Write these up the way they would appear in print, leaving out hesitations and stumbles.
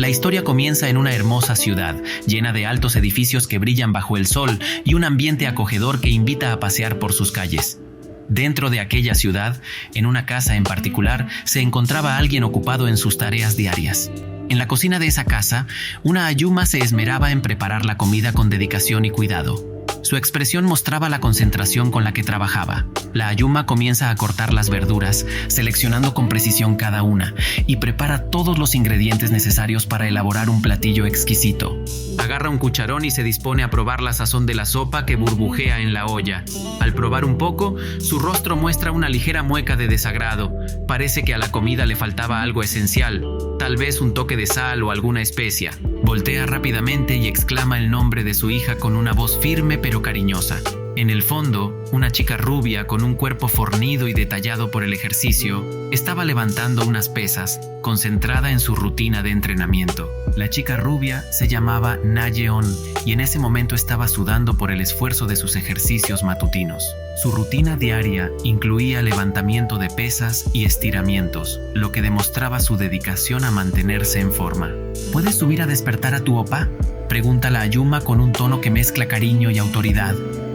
La historia comienza en una hermosa ciudad, llena de altos edificios que brillan bajo el sol y un ambiente acogedor que invita a pasear por sus calles. Dentro de aquella ciudad, en una casa en particular, se encontraba alguien ocupado en sus tareas diarias. En la cocina de esa casa, una Ayuma se esmeraba en preparar la comida con dedicación y cuidado. Su expresión mostraba la concentración con la que trabajaba. La Ayuma comienza a cortar las verduras, seleccionando con precisión cada una, y prepara todos los ingredientes necesarios para elaborar un platillo exquisito. Agarra un cucharón y se dispone a probar la sazón de la sopa que burbujea en la olla. Al probar un poco, su rostro muestra una ligera mueca de desagrado. Parece que a la comida le faltaba algo esencial, tal vez un toque de sal o alguna especia. Voltea rápidamente y exclama el nombre de su hija con una voz firme pero cariñosa. En el fondo, una chica rubia con un cuerpo fornido y detallado por el ejercicio estaba levantando unas pesas, concentrada en su rutina de entrenamiento. La chica rubia se llamaba Na-yeon y en ese momento estaba sudando por el esfuerzo de sus ejercicios matutinos. Su rutina diaria incluía levantamiento de pesas y estiramientos, lo que demostraba su dedicación a mantenerse en forma. ¿Puedes subir a despertar a tu opá?, pregunta la Ayuma con un tono que mezcla cariño y autoridad.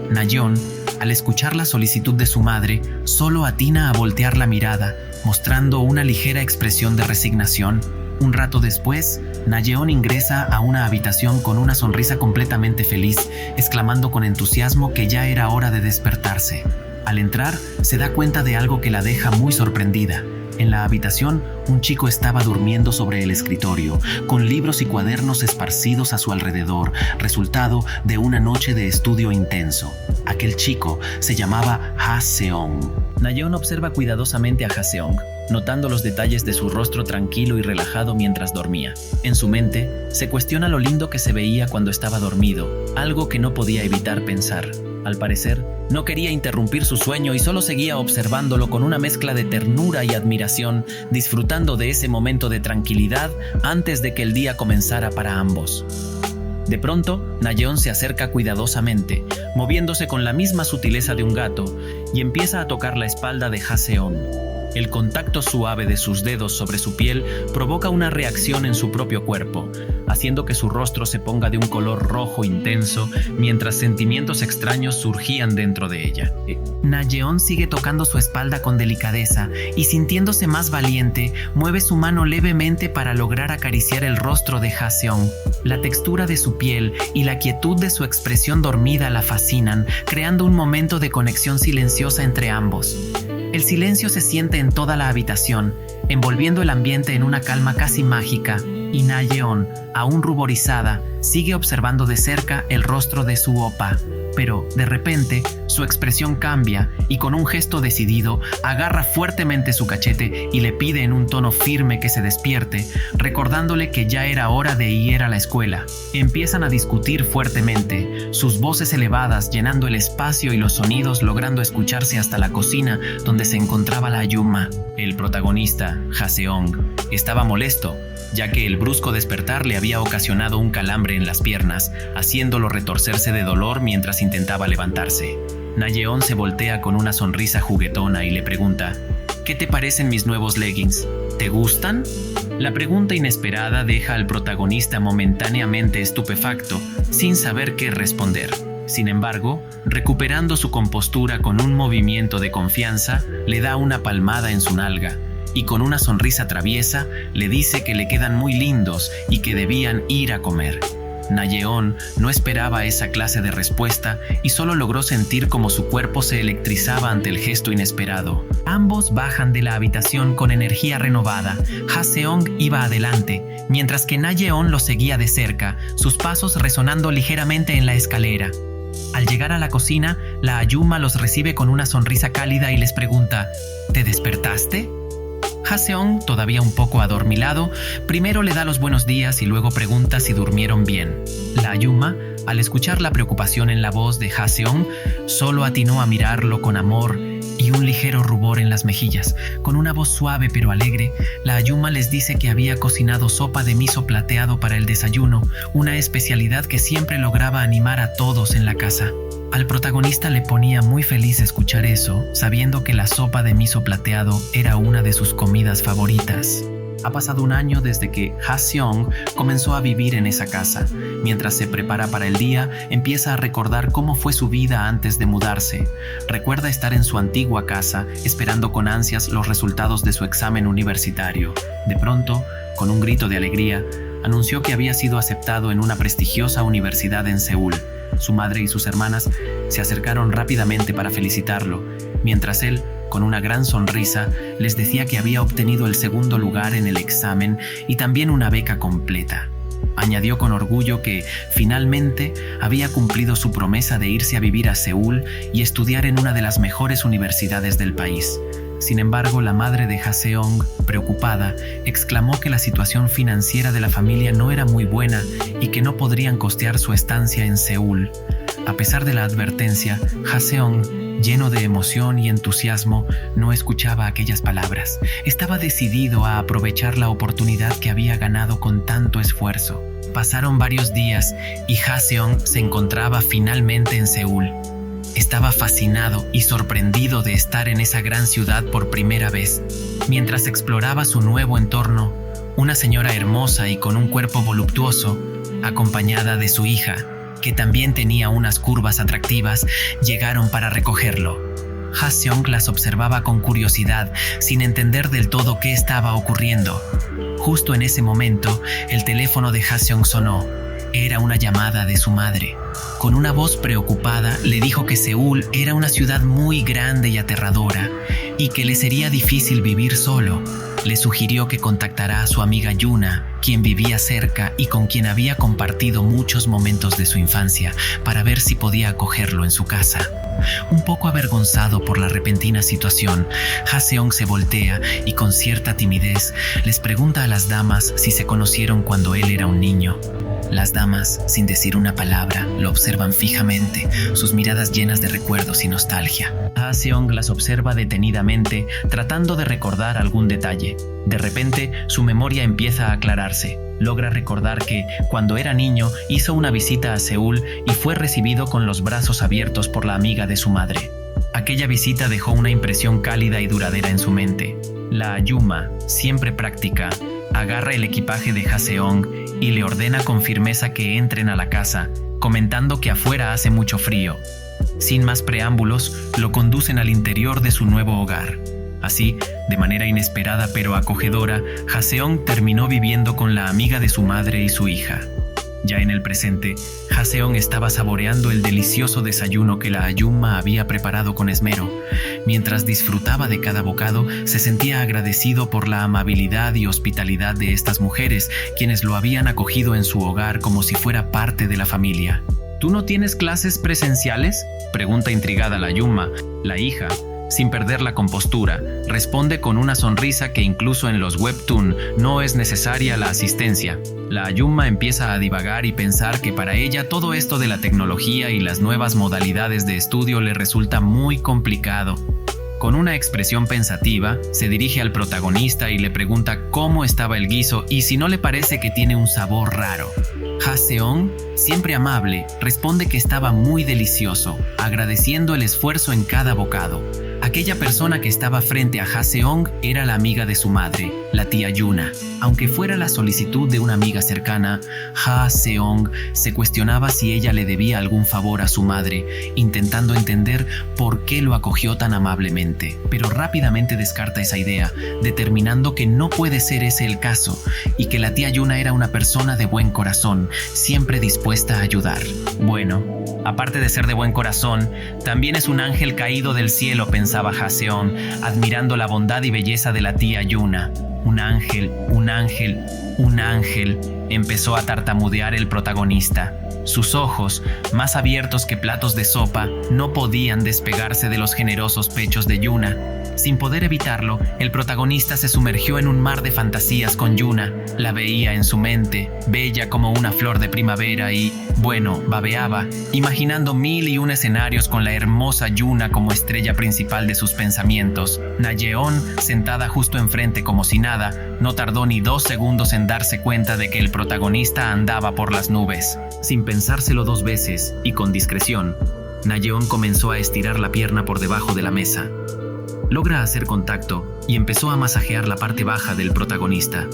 Na-yeon, al escuchar la solicitud de su madre, solo atina a voltear la mirada, mostrando una ligera expresión de resignación. Un rato después, Na-yeon ingresa a una habitación con una sonrisa completamente feliz, exclamando con entusiasmo que ya era hora de despertarse. Al entrar, se da cuenta de algo que la deja muy sorprendida. En la habitación, un chico estaba durmiendo sobre el escritorio, con libros y cuadernos esparcidos a su alrededor, resultado de una noche de estudio intenso. Aquel chico se llamaba Ha-seong. Na-yeon observa cuidadosamente a Ha-seong, notando los detalles de su rostro tranquilo y relajado mientras dormía. En su mente, se cuestiona lo lindo que se veía cuando estaba dormido, algo que no podía evitar pensar. Al parecer, no quería interrumpir su sueño y solo seguía observándolo con una mezcla de ternura y admiración, disfrutando de ese momento de tranquilidad antes de que el día comenzara para ambos. De pronto, Na-yeon se acerca cuidadosamente, moviéndose con la misma sutileza de un gato, y empieza a tocar la espalda de Ha-seong. El contacto suave de sus dedos sobre su piel provoca una reacción en su propio cuerpo, haciendo que su rostro se ponga de un color rojo intenso, mientras sentimientos extraños surgían dentro de ella. Na-yeon sigue tocando su espalda con delicadeza y, sintiéndose más valiente, mueve su mano levemente para lograr acariciar el rostro de Ha-seong. La textura de su piel y la quietud de su expresión dormida la fascinan, creando un momento de conexión silenciosa entre ambos. El silencio se siente en toda la habitación, envolviendo el ambiente en una calma casi mágica, y Na-yeon, aún ruborizada, sigue observando de cerca el rostro de su opá. Pero, de repente, su expresión cambia y con un gesto decidido, agarra fuertemente su cachete y le pide en un tono firme que se despierte, recordándole que ya era hora de ir a la escuela. Empiezan a discutir fuertemente, sus voces elevadas llenando el espacio y los sonidos logrando escucharse hasta la cocina donde se encontraba la Ayuma. El protagonista, Ha-seong, estaba molesto, ya que el brusco despertar le había ocasionado un calambre en las piernas, haciéndolo retorcerse de dolor mientras intentaba levantarse. Na-yeon se voltea con una sonrisa juguetona y le pregunta: ¿Qué te parecen mis nuevos leggings? ¿Te gustan? La pregunta inesperada deja al protagonista momentáneamente estupefacto, sin saber qué responder. Sin embargo, recuperando su compostura con un movimiento de confianza, le da una palmada en su nalga, y con una sonrisa traviesa le dice que le quedan muy lindos y que debían ir a comer. Na-yeon no esperaba esa clase de respuesta y solo logró sentir como su cuerpo se electrizaba ante el gesto inesperado. Ambos bajan de la habitación con energía renovada. Ha-seong iba adelante, mientras que Na-yeon lo seguía de cerca, sus pasos resonando ligeramente en la escalera. Al llegar a la cocina, la Ayuma los recibe con una sonrisa cálida y les pregunta: ¿Te despertaste? Ha-seong, todavía un poco adormilado, primero le da los buenos días y luego pregunta si durmieron bien. La Ayuma, al escuchar la preocupación en la voz de Ha-seong, solo atinó a mirarlo con amor y un ligero rubor en las mejillas. Con una voz suave pero alegre, la Ayuma les dice que había cocinado sopa de miso plateado para el desayuno, una especialidad que siempre lograba animar a todos en la casa. Al protagonista le ponía muy feliz escuchar eso, sabiendo que la sopa de miso plateado era una de sus comidas favoritas. Ha pasado un año desde que Ha-seong comenzó a vivir en esa casa. Mientras se prepara para el día, empieza a recordar cómo fue su vida antes de mudarse. Recuerda estar en su antigua casa, esperando con ansias los resultados de su examen universitario. De pronto, con un grito de alegría, anunció que había sido aceptado en una prestigiosa universidad en Seúl. Su madre y sus hermanas se acercaron rápidamente para felicitarlo, mientras él, con una gran sonrisa, les decía que había obtenido el segundo lugar en el examen y también una beca completa. Añadió con orgullo que, finalmente, había cumplido su promesa de irse a vivir a Seúl y estudiar en una de las mejores universidades del país. Sin embargo, la madre de Ha-seong, preocupada, exclamó que la situación financiera de la familia no era muy buena y que no podrían costear su estancia en Seúl. A pesar de la advertencia, Ha-seong, lleno de emoción y entusiasmo, no escuchaba aquellas palabras. Estaba decidido a aprovechar la oportunidad que había ganado con tanto esfuerzo. Pasaron varios días y Ha-seong se encontraba finalmente en Seúl. Estaba fascinado y sorprendido de estar en esa gran ciudad por primera vez. Mientras exploraba su nuevo entorno, una señora hermosa y con un cuerpo voluptuoso, acompañada de su hija, que también tenía unas curvas atractivas, llegaron para recogerlo. Ha-seong las observaba con curiosidad, sin entender del todo qué estaba ocurriendo. Justo en ese momento, el teléfono de Ha-seong sonó. Era una llamada de su madre. Con una voz preocupada, le dijo que Seúl era una ciudad muy grande y aterradora, y que le sería difícil vivir solo. Le sugirió que contactará a su amiga Yuna, quien vivía cerca y con quien había compartido muchos momentos de su infancia, para ver si podía acogerlo en su casa. Un poco avergonzado por la repentina situación, Ha-seong se voltea y con cierta timidez les pregunta a las damas si se conocieron cuando él era un niño. Las damas, sin decir una palabra, lo observan fijamente, sus miradas llenas de recuerdos y nostalgia. Ha-seong las observa detenidamente, tratando de recordar algún detalle. De repente, su memoria empieza a aclararse. Logra recordar que, cuando era niño, hizo una visita a Seúl y fue recibido con los brazos abiertos por la amiga de su madre. Aquella visita dejó una impresión cálida y duradera en su mente. La Ayuma, siempre práctica, agarra el equipaje de Ha-seong y le ordena con firmeza que entren a la casa, comentando que afuera hace mucho frío. Sin más preámbulos, lo conducen al interior de su nuevo hogar. Así, de manera inesperada pero acogedora, Ha-seong terminó viviendo con la amiga de su madre y su hija. Ya en el presente, Ha-seong estaba saboreando el delicioso desayuno que la Ayuma había preparado con esmero. Mientras disfrutaba de cada bocado, se sentía agradecido por la amabilidad y hospitalidad de estas mujeres, quienes lo habían acogido en su hogar como si fuera parte de la familia. ¿Tú no tienes clases presenciales?, pregunta intrigada la Ayuma. La hija, sin perder la compostura, responde con una sonrisa que incluso en los webtoon no es necesaria la asistencia. La Ayuma empieza a divagar y pensar que para ella todo esto de la tecnología y las nuevas modalidades de estudio le resulta muy complicado. Con una expresión pensativa, se dirige al protagonista y le pregunta cómo estaba el guiso y si no le parece que tiene un sabor raro. Ha-seong, siempre amable, responde que estaba muy delicioso, agradeciendo el esfuerzo en cada bocado. Aquella persona que estaba frente a Ha-seong era la amiga de su madre, la tía Yuna. Aunque fuera la solicitud de una amiga cercana, Ha-seong se cuestionaba si ella le debía algún favor a su madre, intentando entender por qué lo acogió tan amablemente. Pero rápidamente descarta esa idea, determinando que no puede ser ese el caso, y que la tía Yuna era una persona de buen corazón, siempre dispuesta a ayudar. Bueno, aparte de ser de buen corazón, también es un ángel caído del cielo, pensaba Ha-seong, admirando la bondad y belleza de la tía Yuna. Un ángel, un ángel, un ángel, empezó a tartamudear el protagonista. Sus ojos, más abiertos que platos de sopa, no podían despegarse de los generosos pechos de Yuna. Sin poder evitarlo, el protagonista se sumergió en un mar de fantasías con Yuna. La veía en su mente, bella como una flor de primavera y, bueno, babeaba, imaginando 1001 escenarios con la hermosa Yuna como estrella principal de sus pensamientos. Nayeon, sentada justo enfrente como si nada, no tardó ni 2 segundos en darse cuenta de que el protagonista andaba por las nubes. Sin pensárselo 2 veces, y con discreción, Nayeon comenzó a estirar la pierna por debajo de la mesa. Logra hacer contacto y empezó a masajear la parte baja del protagonista.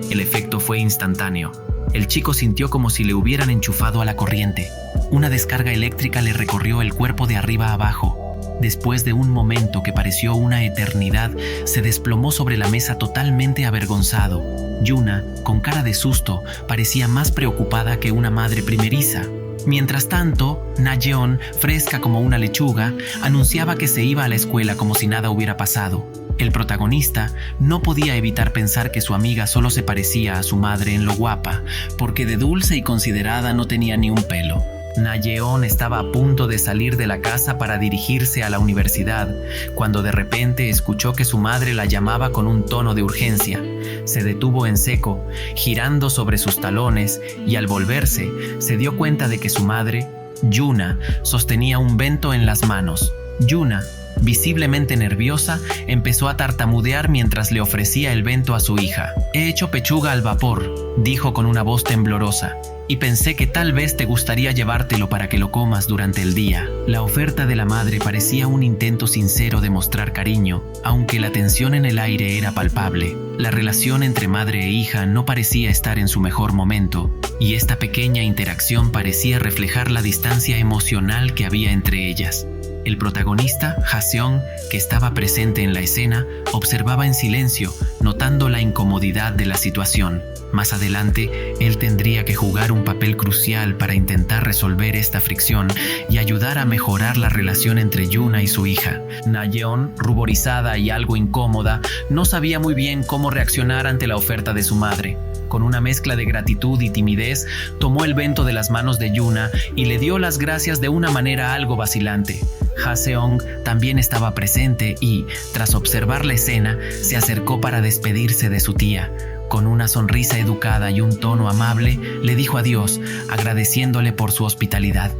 El efecto fue instantáneo. El chico sintió como si le hubieran enchufado a la corriente. Una descarga eléctrica le recorrió el cuerpo de arriba a abajo. Después de un momento que pareció una eternidad, se desplomó sobre la mesa totalmente avergonzado. Yuna, con cara de susto, parecía más preocupada que una madre primeriza. Mientras tanto, Na-yeon, fresca como una lechuga, anunciaba que se iba a la escuela como si nada hubiera pasado. El protagonista no podía evitar pensar que su amiga solo se parecía a su madre en lo guapa, porque de dulce y considerada no tenía ni un pelo. Na-yeon estaba a punto de salir de la casa para dirigirse a la universidad, cuando de repente escuchó que su madre la llamaba con un tono de urgencia. Se detuvo en seco, girando sobre sus talones, y al volverse, se dio cuenta de que su madre, Yuna, sostenía un bento en las manos. Yuna, visiblemente nerviosa, empezó a tartamudear mientras le ofrecía el bento a su hija. «He hecho pechuga al vapor», dijo con una voz temblorosa, «y pensé que tal vez te gustaría llevártelo para que lo comas durante el día». La oferta de la madre parecía un intento sincero de mostrar cariño, aunque la tensión en el aire era palpable. La relación entre madre e hija no parecía estar en su mejor momento, y esta pequeña interacción parecía reflejar la distancia emocional que había entre ellas. El protagonista, Ha-seong, que estaba presente en la escena, observaba en silencio, notando la incomodidad de la situación. Más adelante, él tendría que jugar un papel crucial para intentar resolver esta fricción y ayudar a mejorar la relación entre Yuna y su hija. Na-yeon, ruborizada y algo incómoda, no sabía muy bien cómo reaccionar ante la oferta de su madre. Con una mezcla de gratitud y timidez, tomó el bento de las manos de Yuna y le dio las gracias de una manera algo vacilante. Ha-seong también estaba presente y, tras observar la escena, se acercó para despedirse de su tía. Con una sonrisa educada y un tono amable, le dijo adiós, agradeciéndole por su hospitalidad.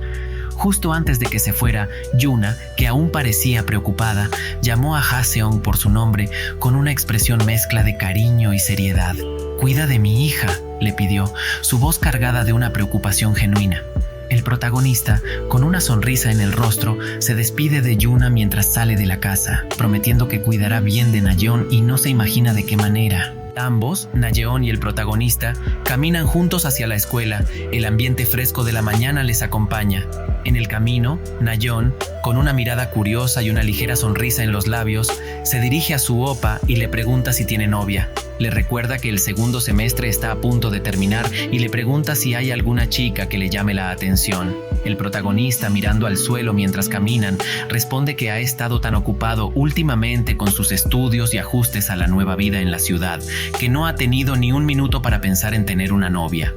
Justo antes de que se fuera, Yuna, que aún parecía preocupada, llamó a Ha-seong por su nombre con una expresión mezcla de cariño y seriedad. «Cuida de mi hija», le pidió, su voz cargada de una preocupación genuina. El protagonista, con una sonrisa en el rostro, se despide de Yuna mientras sale de la casa, prometiendo que cuidará bien de Na-yeon y no se imagina de qué manera. Ambos, Na-yeon y el protagonista, caminan juntos hacia la escuela. El ambiente fresco de la mañana les acompaña. En el camino, Na-yeon, con una mirada curiosa y una ligera sonrisa en los labios, se dirige a su oppa y le pregunta si tiene novia. Le recuerda que el segundo semestre está a punto de terminar y le pregunta si hay alguna chica que le llame la atención. El protagonista, mirando al suelo mientras caminan, responde que ha estado tan ocupado últimamente con sus estudios y ajustes a la nueva vida en la ciudad, que no ha tenido ni un minuto para pensar en tener una novia.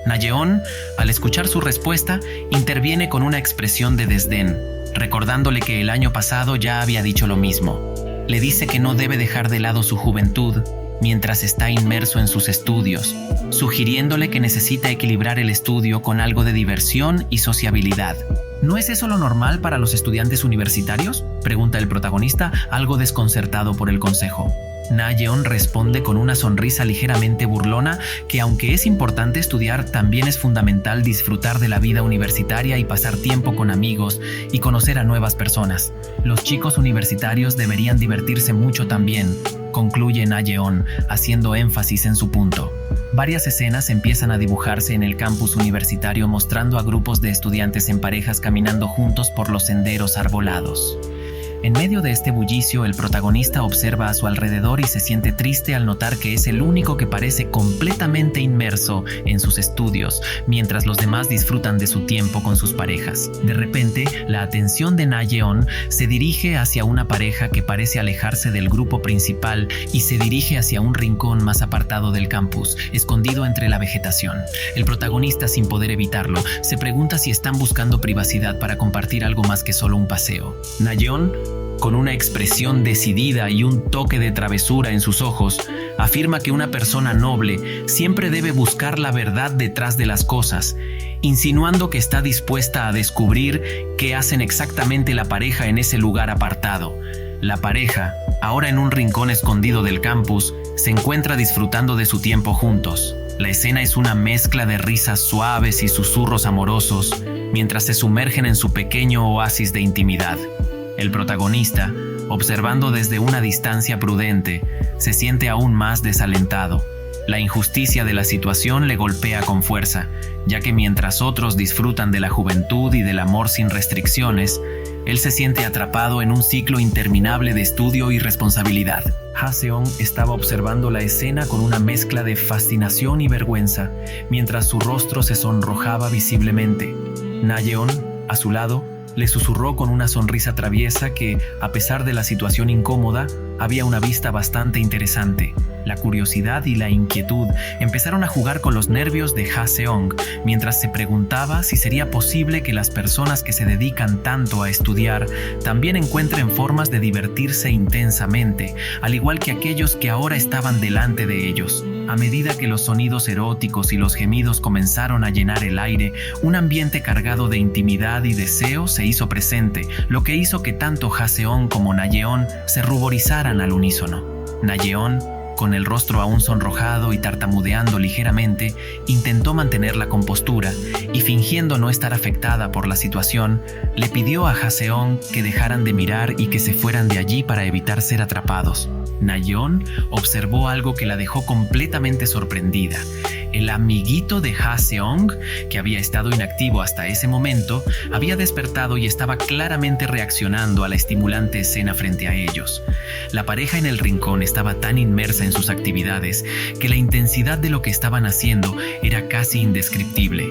Na-yeon, al escuchar su respuesta, interviene con una expresión de desdén, recordándole que el año pasado ya había dicho lo mismo. Le dice que no debe dejar de lado su juventud mientras está inmerso en sus estudios, sugiriéndole que necesita equilibrar el estudio con algo de diversión y sociabilidad. ¿No es eso lo normal para los estudiantes universitarios?, pregunta el protagonista, algo desconcertado por el consejo. Na-yeon responde con una sonrisa ligeramente burlona que, aunque es importante estudiar, también es fundamental disfrutar de la vida universitaria y pasar tiempo con amigos y conocer a nuevas personas. Los chicos universitarios deberían divertirse mucho también, concluye Na-yeon, haciendo énfasis en su punto. Varias escenas empiezan a dibujarse en el campus universitario, mostrando a grupos de estudiantes en parejas caminando juntos por los senderos arbolados. En medio de este bullicio, el protagonista observa a su alrededor y se siente triste al notar que es el único que parece completamente inmerso en sus estudios, mientras los demás disfrutan de su tiempo con sus parejas. De repente, la atención de Na-yeon se dirige hacia una pareja que parece alejarse del grupo principal y se dirige hacia un rincón más apartado del campus, escondido entre la vegetación. El protagonista, sin poder evitarlo, se pregunta si están buscando privacidad para compartir algo más que solo un paseo. Na-yeon, con una expresión decidida y un toque de travesura en sus ojos, afirma que una persona noble siempre debe buscar la verdad detrás de las cosas, insinuando que está dispuesta a descubrir qué hacen exactamente la pareja en ese lugar apartado. La pareja, ahora en un rincón escondido del campus, se encuentra disfrutando de su tiempo juntos. La escena es una mezcla de risas suaves y susurros amorosos, mientras se sumergen en su pequeño oasis de intimidad. El protagonista, Observando desde una distancia prudente, se siente aún más desalentado. La injusticia de la situación le golpea con fuerza, ya que mientras otros disfrutan de la juventud y del amor sin restricciones, él se siente atrapado en un ciclo interminable de estudio y responsabilidad. Ha-seong estaba observando la escena con una mezcla de fascinación y vergüenza, mientras su rostro se sonrojaba visiblemente. Na-yeon, a su lado, le susurró con una sonrisa traviesa que, a pesar de la situación incómoda, había una vista bastante interesante. La curiosidad y la inquietud empezaron a jugar con los nervios de Ha-seong, mientras se preguntaba si sería posible que las personas que se dedican tanto a estudiar también encuentren formas de divertirse intensamente, al igual que aquellos que ahora estaban delante de ellos. A medida que los sonidos eróticos y los gemidos comenzaron a llenar el aire, un ambiente cargado de intimidad y deseo se hizo presente, lo que hizo que tanto Ha-seong como Na-yeon se ruborizaran al unísono. Na-yeon, con el rostro aún sonrojado y tartamudeando ligeramente, intentó mantener la compostura y, fingiendo no estar afectada por la situación, le pidió a Ha-seong que dejaran de mirar y que se fueran de allí para evitar ser atrapados. Na-yeon observó algo que la dejó completamente sorprendida. El amiguito de Ha-seong, que había estado inactivo hasta ese momento, había despertado y estaba claramente reaccionando a la estimulante escena frente a ellos. La pareja en el rincón estaba tan inmersa en sus actividades que la intensidad de lo que estaban haciendo era casi indescriptible.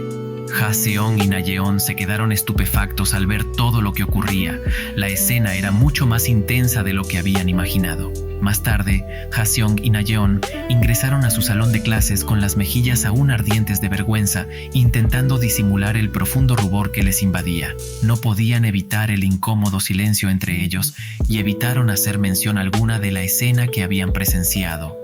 Ha-seong y Na-yeon se quedaron estupefactos al ver todo lo que ocurría. La escena era mucho más intensa de lo que habían imaginado. Más tarde, Ha-seong y Na-yeon ingresaron a su salón de clases con las mejillas aún ardientes de vergüenza, intentando disimular el profundo rubor que les invadía. No podían evitar el incómodo silencio entre ellos y evitaron hacer mención alguna de la escena que habían presenciado.